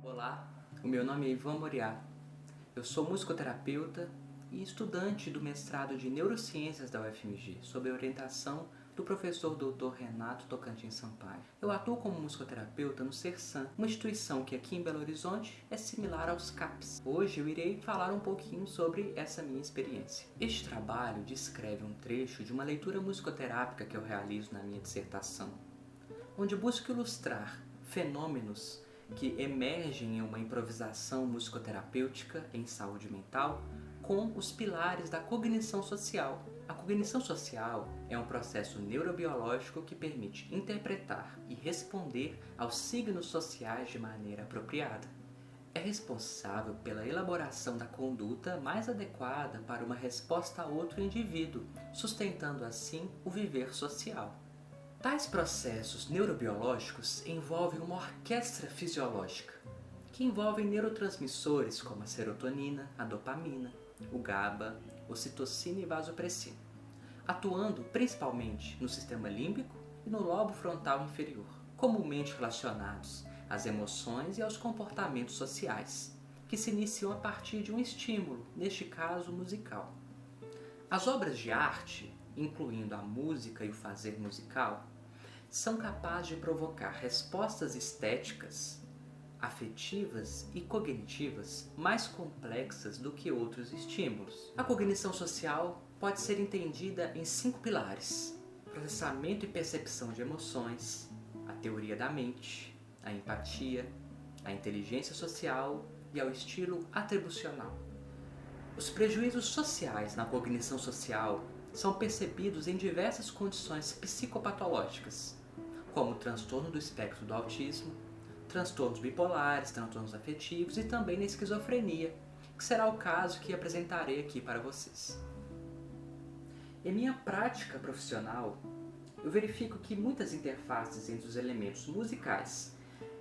Olá, o meu nome é Ivan Moriá. Eu sou musicoterapeuta e estudante do mestrado de Neurociências da UFMG, sob a orientação do professor Dr. Renato Tocantins Sampaio. Eu atuo como musicoterapeuta no CERSAM, uma instituição que aqui em Belo Horizonte é similar aos CAPs. Hoje eu irei falar um pouquinho sobre essa minha experiência. Este trabalho descreve um trecho de uma leitura musicoterápica que eu realizo na minha dissertação, onde busco ilustrar fenômenos que emergem em uma improvisação musicoterapêutica em saúde mental com os pilares da cognição social. A cognição social é um processo neurobiológico que permite interpretar e responder aos signos sociais de maneira apropriada. É responsável pela elaboração da conduta mais adequada para uma resposta a outro indivíduo, sustentando assim o viver social. Tais processos neurobiológicos envolvem uma orquestra fisiológica, que envolvem neurotransmissores como a serotonina, a dopamina, o GABA, ocitocina e vasopressina, atuando principalmente no sistema límbico e no lobo frontal inferior, comumente relacionados às emoções e aos comportamentos sociais, que se iniciam a partir de um estímulo, neste caso musical. As obras de arte, incluindo a música e o fazer musical, são capazes de provocar respostas estéticas, afetivas e cognitivas mais complexas do que outros estímulos. A cognição social pode ser entendida em 5 pilares: processamento e percepção de emoções, a teoria da mente, a empatia, a inteligência social e ao estilo atribucional. Os prejuízos sociais na cognição social são percebidos em diversas condições psicopatológicas, como o transtorno do espectro do autismo, transtornos bipolares, transtornos afetivos e também na esquizofrenia, que será o caso que apresentarei aqui para vocês. Em minha prática profissional, eu verifico que muitas interfaces entre os elementos musicais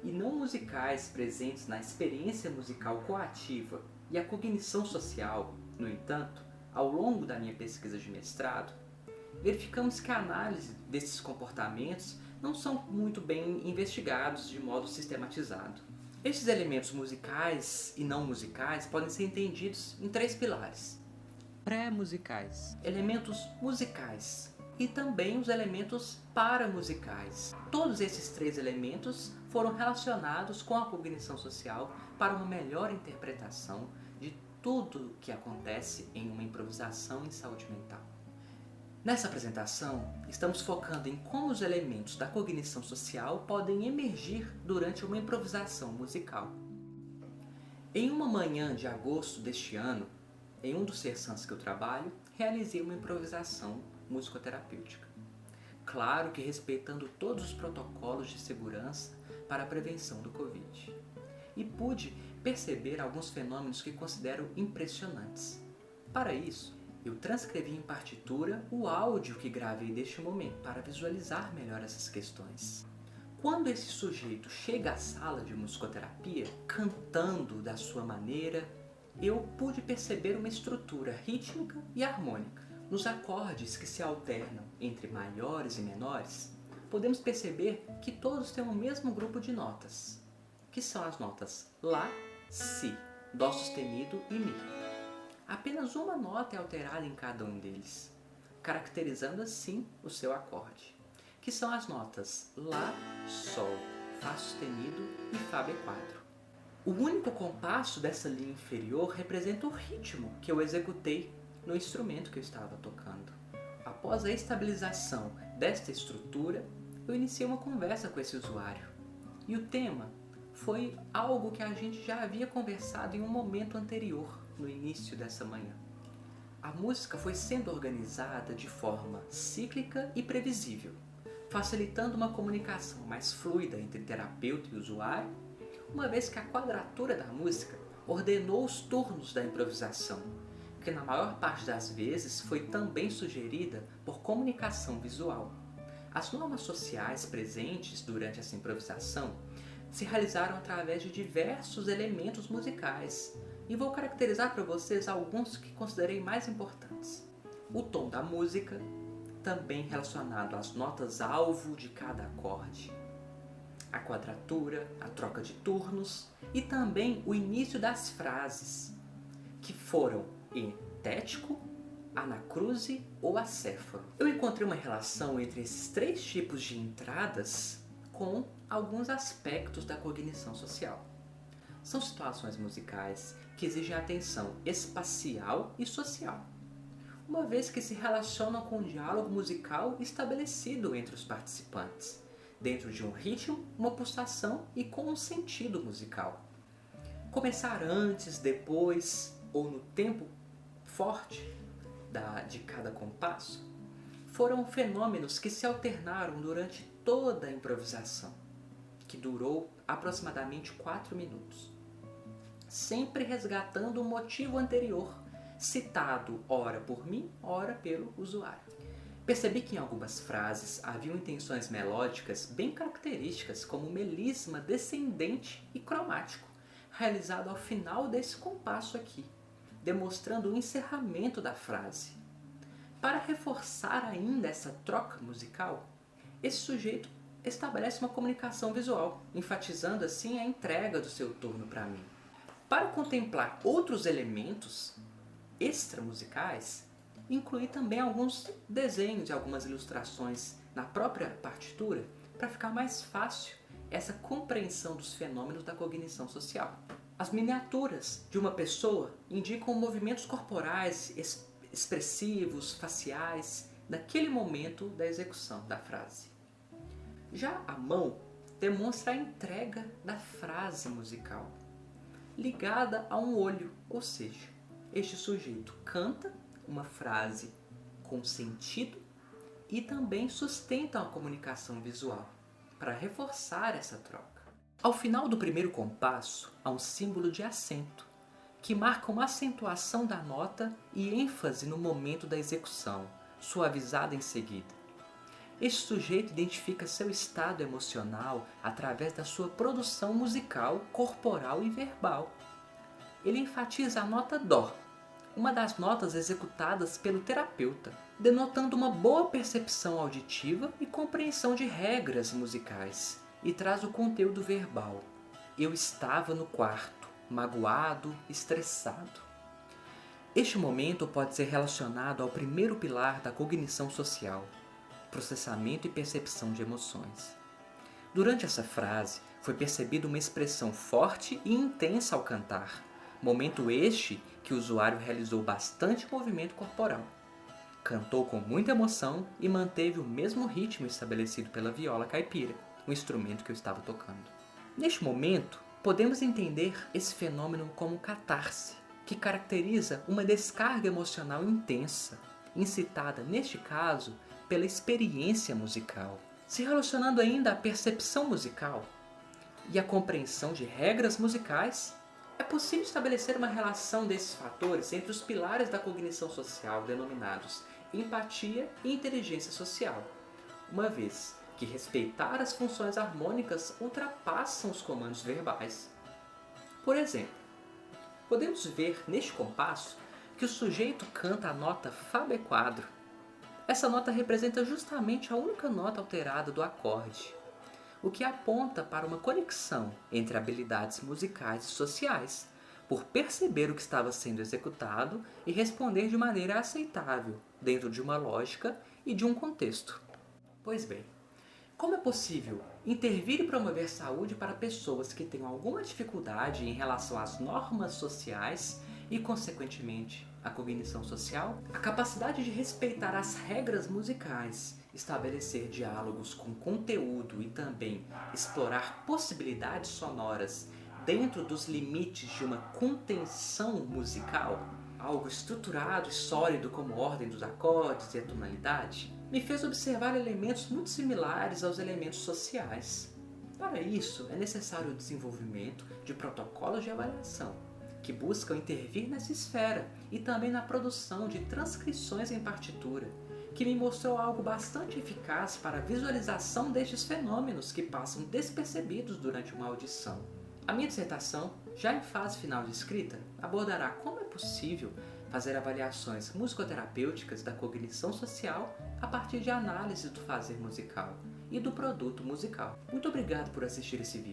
e não musicais presentes na experiência musical coativa e a cognição social, no entanto, ao longo da minha pesquisa de mestrado, verificamos que a análise desses comportamentos não são muito bem investigados de modo sistematizado. Estes elementos musicais e não musicais podem ser entendidos em 3 pilares: pré-musicais, elementos musicais e também os elementos paramusicais. Todos esses 3 elementos foram relacionados com a cognição social para uma melhor interpretação de tudo o que acontece em uma improvisação em saúde mental. Nessa apresentação, estamos focando em como os elementos da cognição social podem emergir durante uma improvisação musical. Em uma manhã de agosto deste ano, em um dos CERSAMs que eu trabalho, realizei uma improvisação musicoterapêutica. Claro que respeitando todos os protocolos de segurança para a prevenção do Covid. E pude perceber alguns fenômenos que considero impressionantes. Para isso, eu transcrevi em partitura o áudio que gravei deste momento para visualizar melhor essas questões. Quando esse sujeito chega à sala de musicoterapia, cantando da sua maneira, eu pude perceber uma estrutura rítmica e harmônica. Nos acordes que se alternam entre maiores e menores, podemos perceber que todos têm o mesmo grupo de notas, que são as notas Lá, Si, Dó sustenido e Mi. Apenas uma nota é alterada em cada um deles, caracterizando assim o seu acorde, que são as notas Lá, Sol, Fá sustenido e Fá B4. O único compasso dessa linha inferior representa o ritmo que eu executei no instrumento que eu estava tocando. Após a estabilização desta estrutura, eu iniciei uma conversa com esse usuário. E o tema foi algo que a gente já havia conversado em um momento anterior, no início dessa manhã. A música foi sendo organizada de forma cíclica e previsível, facilitando uma comunicação mais fluida entre terapeuta e usuário, uma vez que a quadratura da música ordenou os turnos da improvisação, que na maior parte das vezes foi também sugerida por comunicação visual. As normas sociais presentes durante essa improvisação se realizaram através de diversos elementos musicais, e vou caracterizar para vocês alguns que considerei mais importantes. O tom da música, também relacionado às notas-alvo de cada acorde, a quadratura, a troca de turnos e também o início das frases, que foram entético, anacruse ou acéfalo. Eu encontrei uma relação entre esses 3 tipos de entradas com alguns aspectos da cognição social. São situações musicais que exigem atenção espacial e social, uma vez que se relacionam com um diálogo musical estabelecido entre os participantes, dentro de um ritmo, uma pulsação e com um sentido musical. Começar antes, depois ou no tempo forte de cada compasso foram fenômenos que se alternaram durante toda a improvisação, que durou aproximadamente 4 minutos, sempre resgatando o motivo anterior, citado ora por mim, ora pelo usuário. Percebi que em algumas frases haviam intenções melódicas bem características, como o melisma descendente e cromático, realizado ao final desse compasso aqui, demonstrando o encerramento da frase. Para reforçar ainda essa troca musical, esse sujeito estabelece uma comunicação visual, enfatizando assim a entrega do seu turno para mim. Para contemplar outros elementos extramusicais, incluí também alguns desenhos e algumas ilustrações na própria partitura para ficar mais fácil essa compreensão dos fenômenos da cognição social. As miniaturas de uma pessoa indicam movimentos corporais expressivos, faciais, naquele momento da execução da frase. Já a mão demonstra a entrega da frase musical, ligada a um olho, ou seja, este sujeito canta uma frase com sentido e também sustenta uma comunicação visual, para reforçar essa troca. Ao final do primeiro compasso, há um símbolo de acento, que marca uma acentuação da nota e ênfase no momento da execução, suavizada em seguida. Este sujeito identifica seu estado emocional através da sua produção musical, corporal e verbal. Ele enfatiza a nota Dó, uma das notas executadas pelo terapeuta, denotando uma boa percepção auditiva e compreensão de regras musicais, e traz o conteúdo verbal. Eu estava no quarto, magoado, estressado. Este momento pode ser relacionado ao primeiro pilar da cognição social, processamento e percepção de emoções. Durante essa frase, foi percebida uma expressão forte e intensa ao cantar, momento este que o usuário realizou bastante movimento corporal. Cantou com muita emoção e manteve o mesmo ritmo estabelecido pela viola caipira, o instrumento que eu estava tocando. Neste momento, podemos entender esse fenômeno como catarse, que caracteriza uma descarga emocional intensa, incitada, neste caso, pela experiência musical, se relacionando ainda à percepção musical e à compreensão de regras musicais. É possível estabelecer uma relação desses fatores entre os pilares da cognição social denominados empatia e inteligência social, uma vez que respeitar as funções harmônicas ultrapassam os comandos verbais. Por exemplo, podemos ver neste compasso que o sujeito canta a nota Fá B-quadro. Essa nota representa justamente a única nota alterada do acorde, o que aponta para uma conexão entre habilidades musicais e sociais, por perceber o que estava sendo executado e responder de maneira aceitável, dentro de uma lógica e de um contexto. Pois bem, como é possível intervir e promover saúde para pessoas que tenham alguma dificuldade em relação às normas sociais e, consequentemente, a cognição social? A capacidade de respeitar as regras musicais, estabelecer diálogos com conteúdo e também explorar possibilidades sonoras dentro dos limites de uma contenção musical, algo estruturado e sólido como a ordem dos acordes e a tonalidade, me fez observar elementos muito similares aos elementos sociais. Para isso, é necessário o desenvolvimento de protocolos de avaliação, que buscam intervir nessa esfera e também na produção de transcrições em partitura, que me mostrou algo bastante eficaz para a visualização destes fenômenos que passam despercebidos durante uma audição. A minha dissertação, já em fase final de escrita, abordará como é possível fazer avaliações musicoterapêuticas da cognição social a partir de análise do fazer musical e do produto musical. Muito obrigado por assistir esse vídeo.